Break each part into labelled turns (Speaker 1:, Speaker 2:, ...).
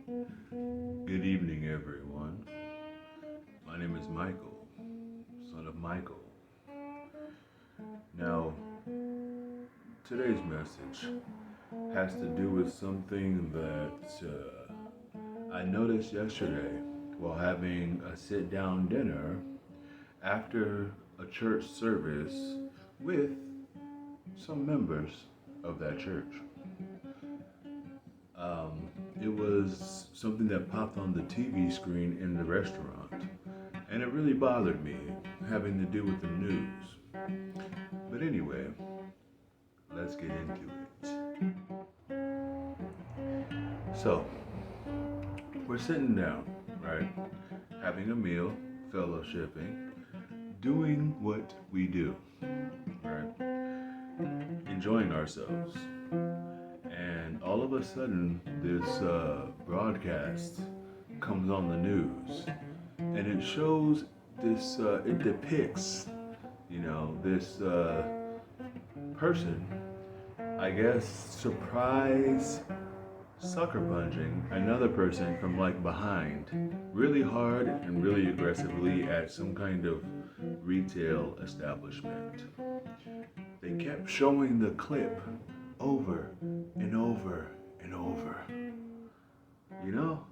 Speaker 1: Good evening, everyone. My name is Michael, son of Michael. Now, today's message has to do with something that I noticed yesterday while having a sit down dinner after a church service with some members of that church. It was something that popped on the TV screen in the restaurant, and it really bothered me having to do with the news. But anyway, let's get into it. So, we're sitting down, right? Having a meal, fellowshipping, doing what we do, right? Enjoying ourselves. And all of a sudden, this broadcast comes on the news, and it shows this, it depicts, this person, I guess, surprise sucker punching another person from like behind, really hard and really aggressively at some kind of retail establishment. They kept showing the clip over and over and over, you know?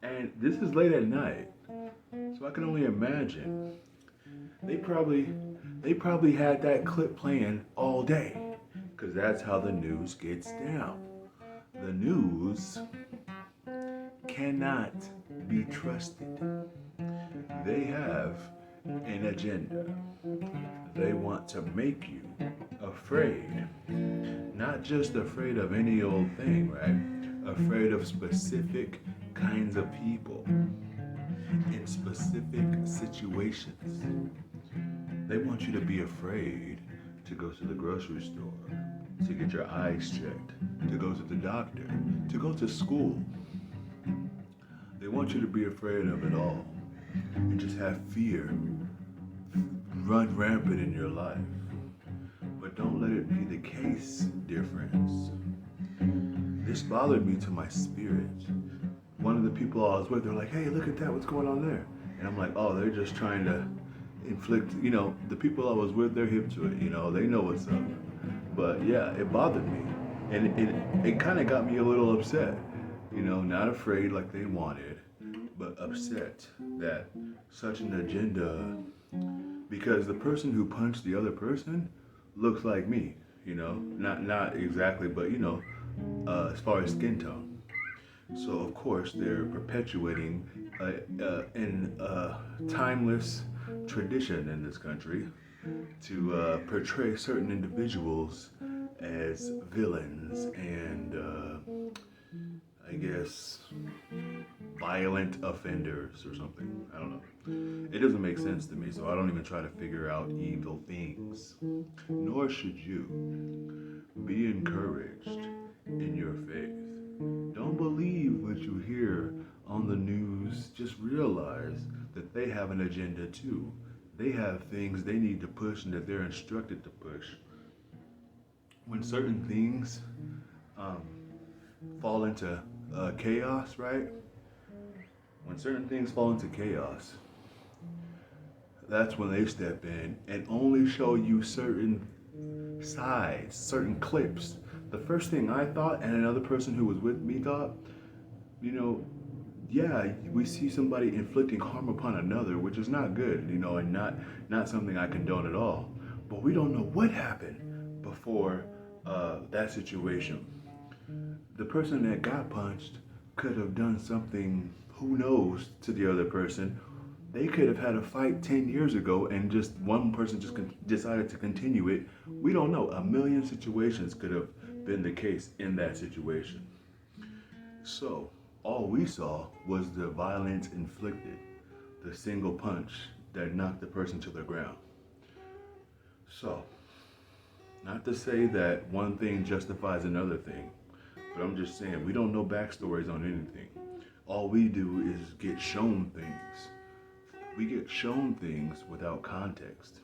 Speaker 1: And this is late at night, so I can only imagine. They probably they probably had that clip playing all day, because that's how the news gets down. The news cannot be trusted. They have an agenda. They want to make you afraid. Not just afraid of any old thing, right? Afraid of specific kinds of people in specific situations. They want you to be afraid to go to the grocery store, to get your eyes checked, to go to the doctor, to go to school. They want you to be afraid of it all and just have fear run rampant in your life. But don't let it be the case difference. This bothered me to my spirit. One of the people I was with, they're like, hey, look at that, what's going on there? And I'm like, oh, they're just trying to inflict, the people I was with, they're hip to it, they know what's up. But yeah, it bothered me. And it kind of got me a little upset, not afraid like they wanted, but upset that such an agenda, because the person who punched the other person looks like me, not exactly, but as far as skin tone. So of course they're perpetuating in a timeless tradition in this country to portray certain individuals as villains and I guess violent offenders or something. I don't know. It doesn't make sense to me, so I don't even try to figure out evil things. Nor should you. Be encouraged in your faith. Don't believe what you hear on the news. Just realize that they have an agenda too. They have things they need to push and that they're instructed to push. When certain things um, fall into chaos, right? When certain things fall into chaos, that's when they step in and only show you certain sides, certain clips. The first thing I thought, and another person who was with me thought, yeah, we see somebody inflicting harm upon another, which is not good, and not something I condone at all. But we don't know what happened before that situation. The person that got punched could have done something, who knows, to the other person. They could have had a fight 10 years ago and just one person just decided to continue it. We don't know. A million situations could have been the case in that situation. So, all we saw was the violence inflicted, the single punch that knocked the person to the ground. So, not to say that one thing justifies another thing, but I'm just saying we don't know backstories on anything. All we do is get shown things. We get shown things without context.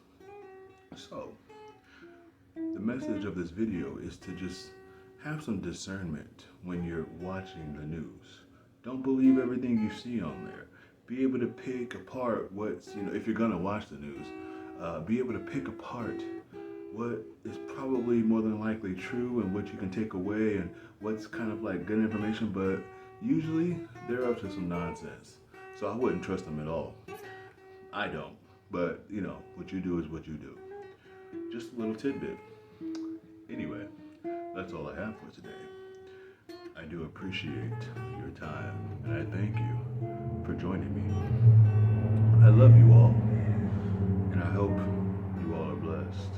Speaker 1: So, the message of this video is to just have some discernment when you're watching the news. Don't believe everything you see on there. Be able to pick apart what's, if you're gonna watch the news, be able to pick apart what is probably more than likely true and what you can take away and what's kind of like good information, but usually they're up to some nonsense. So I wouldn't trust them at all. I don't. But, what you do is what you do. Just a little tidbit. Anyway, that's all I have for today. I do appreciate your time, and I thank you for joining me. I love you all, and I hope you all are blessed.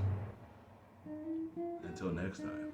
Speaker 1: Until next time.